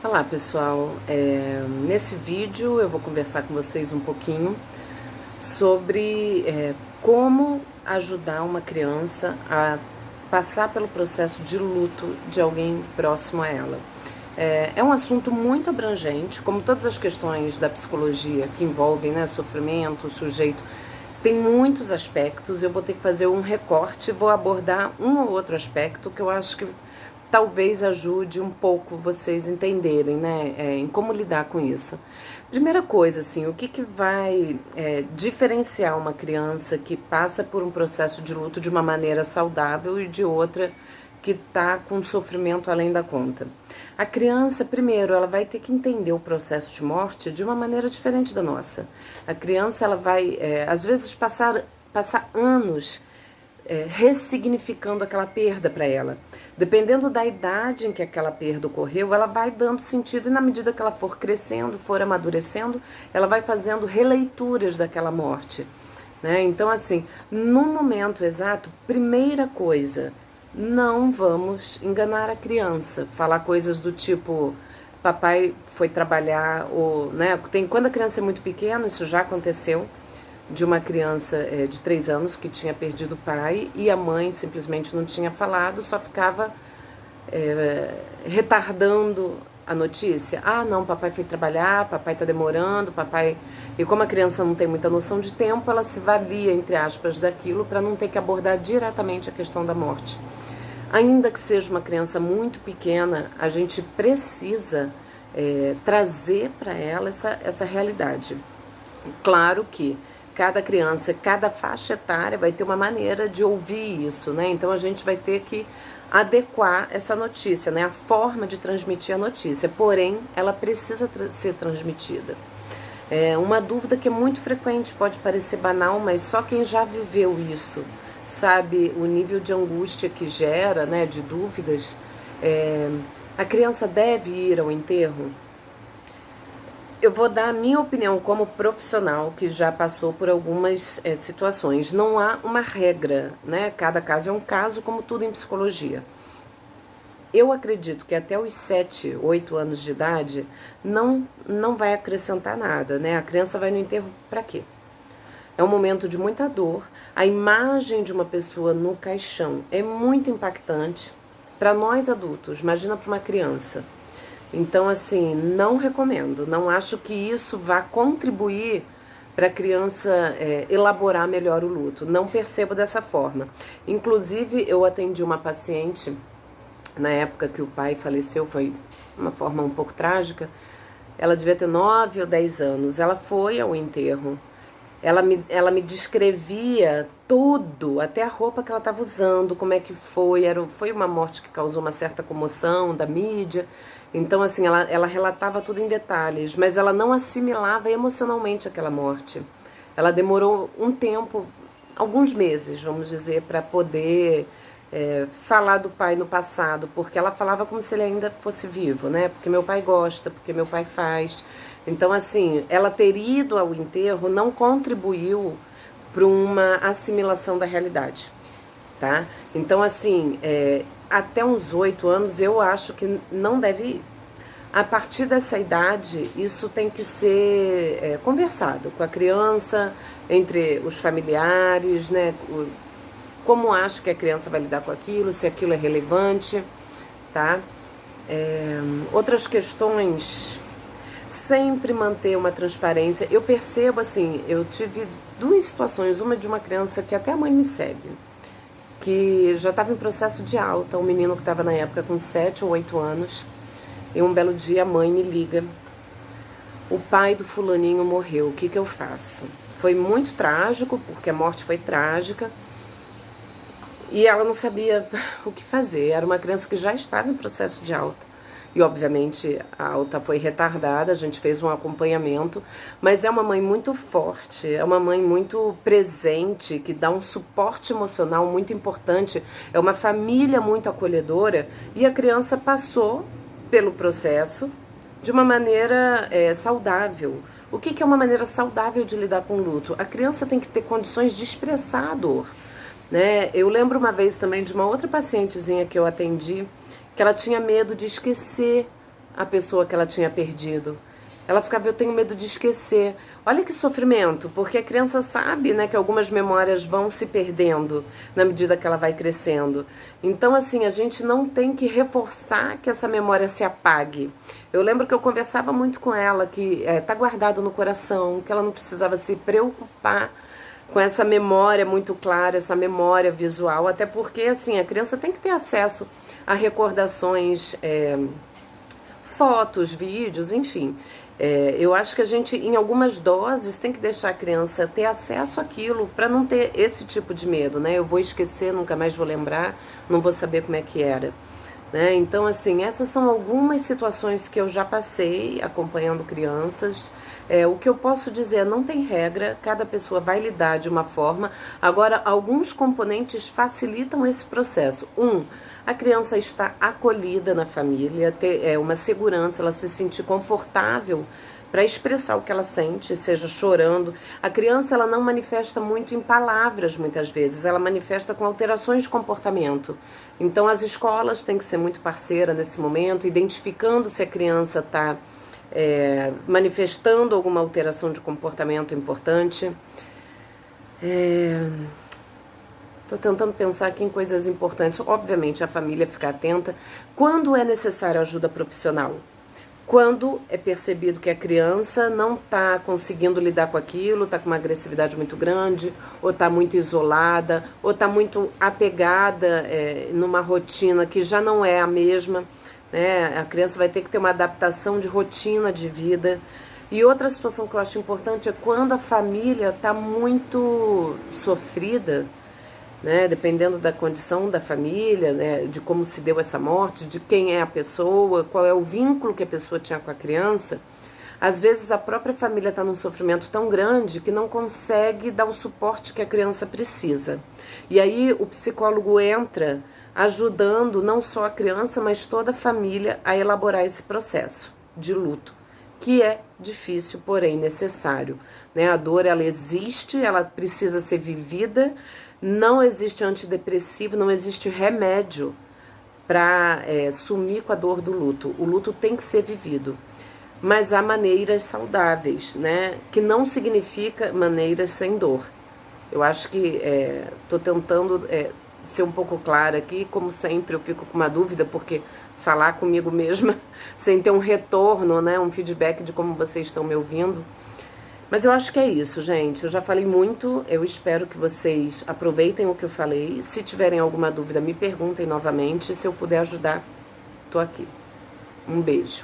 Olá pessoal, nesse vídeo eu vou conversar com vocês um pouquinho sobre como ajudar uma criança a passar pelo processo de luto de alguém próximo a ela. É um assunto muito abrangente, como todas as questões da psicologia que envolvem, né, sofrimento, o sujeito, tem muitos aspectos. Eu vou ter que fazer um recorte, vou abordar um ou outro aspecto que eu acho que talvez ajude um pouco vocês entenderem, né, em como lidar com isso. Primeira coisa, assim, o que vai diferenciar uma criança que passa por um processo de luto de uma maneira saudável e de outra que está com sofrimento além da conta? A criança, primeiro, ela vai ter que entender o processo de morte de uma maneira diferente da nossa. A criança, ela vai, às vezes, passar anos ressignificando aquela perda para ela. Dependendo da idade em que aquela perda ocorreu, ela vai dando sentido, e na medida que ela for crescendo, for amadurecendo, ela vai fazendo releituras daquela morte, né? Então, assim, no momento exato, primeira coisa, não vamos enganar a criança, falar coisas do tipo: papai foi trabalhar, ou, né, quando a criança é muito pequena, isso já aconteceu, de uma criança de 3 anos que tinha perdido o pai e a mãe simplesmente não tinha falado, só ficava retardando a notícia. Ah, não, papai foi trabalhar, papai tá demorando, papai... E como a criança não tem muita noção de tempo, ela se valia, entre aspas, daquilo para não ter que abordar diretamente a questão da morte. Ainda que seja uma criança muito pequena, a gente precisa trazer para ela essa realidade. Claro que cada criança, cada faixa etária vai ter uma maneira de ouvir isso, né? Então a gente vai ter que adequar essa notícia, né? A forma de transmitir a notícia, porém ela precisa ser transmitida. Uma dúvida que é muito frequente, pode parecer banal, mas só quem já viveu isso sabe o nível de angústia que gera, né? De dúvidas. A criança deve ir ao enterro? Eu vou dar a minha opinião como profissional que já passou por algumas situações. Não há uma regra, né? Cada caso é um caso, como tudo em psicologia. Eu acredito que até os 7, 8 anos de idade não vai acrescentar nada, né? A criança vai no enterro para quê? É um momento de muita dor. A imagem de uma pessoa no caixão é muito impactante para nós adultos. Imagina para uma criança. Então, assim, não recomendo. Não acho que isso vá contribuir para a criança elaborar melhor o luto. Não percebo dessa forma. Inclusive, eu atendi uma paciente na época que o pai faleceu, foi uma forma um pouco trágica. Ela devia ter 9 ou 10 anos. Ela foi ao enterro. Ela me descrevia tudo, até a roupa que ela estava usando, como é que foi. Foi uma morte que causou uma certa comoção da mídia. Então, assim, ela relatava tudo em detalhes, mas ela não assimilava emocionalmente aquela morte. Ela demorou um tempo, alguns meses, vamos dizer, para poder falar do pai no passado, porque ela falava como se ele ainda fosse vivo, né? Porque meu pai gosta, porque meu pai faz. Então, assim, ela ter ido ao enterro não contribuiu para uma assimilação da realidade, tá? Então, assim, até uns 8 anos eu acho que não deve ir. A partir dessa idade, isso tem que ser conversado com a criança, entre os familiares, né? Como acha que a criança vai lidar com aquilo, se aquilo é relevante, tá? Outras questões, sempre manter uma transparência. Eu percebo, assim, eu tive 2 situações, uma de uma criança que até a mãe me segue, que já estava em processo de alta, um menino que estava na época com 7 ou 8 anos, e um belo dia a mãe me liga: o pai do fulaninho morreu, o que eu faço? Foi muito trágico, porque a morte foi trágica, e ela não sabia o que fazer. Era uma criança que já estava em processo de alta. E, obviamente, a alta foi retardada, a gente fez um acompanhamento. Mas é uma mãe muito forte, é uma mãe muito presente, que dá um suporte emocional muito importante. É uma família muito acolhedora. E a criança passou pelo processo de uma maneira saudável. O que é uma maneira saudável de lidar com o luto? A criança tem que ter condições de expressar a dor, né? Eu lembro uma vez também de uma outra pacientezinha que eu atendi, que ela tinha medo de esquecer a pessoa que ela tinha perdido. Ela ficava, eu tenho medo de esquecer. Olha que sofrimento, porque a criança sabe, né, que algumas memórias vão se perdendo na medida que ela vai crescendo. Então, assim, a gente não tem que reforçar que essa memória se apague. Eu lembro que eu conversava muito com ela, que tá guardado no coração, que ela não precisava se preocupar com essa memória muito clara, essa memória visual, até porque, assim, a criança tem que ter acesso a recordações, fotos, vídeos, enfim. Eu acho que a gente, em algumas doses, tem que deixar a criança ter acesso àquilo para não ter esse tipo de medo, né? Eu vou esquecer, nunca mais vou lembrar, não vou saber como é que era. Né? Então, assim, essas são algumas situações que eu já passei acompanhando crianças. O que eu posso dizer, não tem regra, cada pessoa vai lidar de uma forma. Agora, alguns componentes facilitam esse processo. A criança está acolhida na família, ter uma segurança, ela se sentir confortável para expressar o que ela sente, seja chorando. A criança, ela não manifesta muito em palavras, muitas vezes, ela manifesta com alterações de comportamento. Então, as escolas têm que ser muito parceiras nesse momento, identificando se a criança está manifestando alguma alteração de comportamento importante. Estou tentando pensar aqui em coisas importantes. Obviamente, a família ficar atenta. Quando é necessário ajuda profissional? Quando é percebido que a criança não está conseguindo lidar com aquilo, está com uma agressividade muito grande, ou está muito isolada, ou está muito apegada numa rotina que já não é a mesma, né? A criança vai ter que ter uma adaptação de rotina de vida. E outra situação que eu acho importante é quando a família está muito sofrida, né, dependendo da condição da família, né, de como se deu essa morte, de quem é a pessoa, qual é o vínculo que a pessoa tinha com a criança, às vezes a própria família está num sofrimento tão grande que não consegue dar o suporte que a criança precisa. E aí o psicólogo entra ajudando não só a criança, mas toda a família a elaborar esse processo de luto, que é difícil, porém necessário. Né? A dor, ela existe, ela precisa ser vivida. Não existe antidepressivo, não existe remédio para sumir com a dor do luto. O luto tem que ser vivido. Mas há maneiras saudáveis, né? Que não significa maneiras sem dor. Eu acho que estou tentando ser um pouco clara aqui. Como sempre, eu fico com uma dúvida, porque falar comigo mesma sem ter um retorno, né? Um feedback de como vocês estão me ouvindo. Mas eu acho que é isso, gente. Eu já falei muito, eu espero que vocês aproveitem o que eu falei. Se tiverem alguma dúvida, me perguntem novamente. Se eu puder ajudar, tô aqui. Um beijo.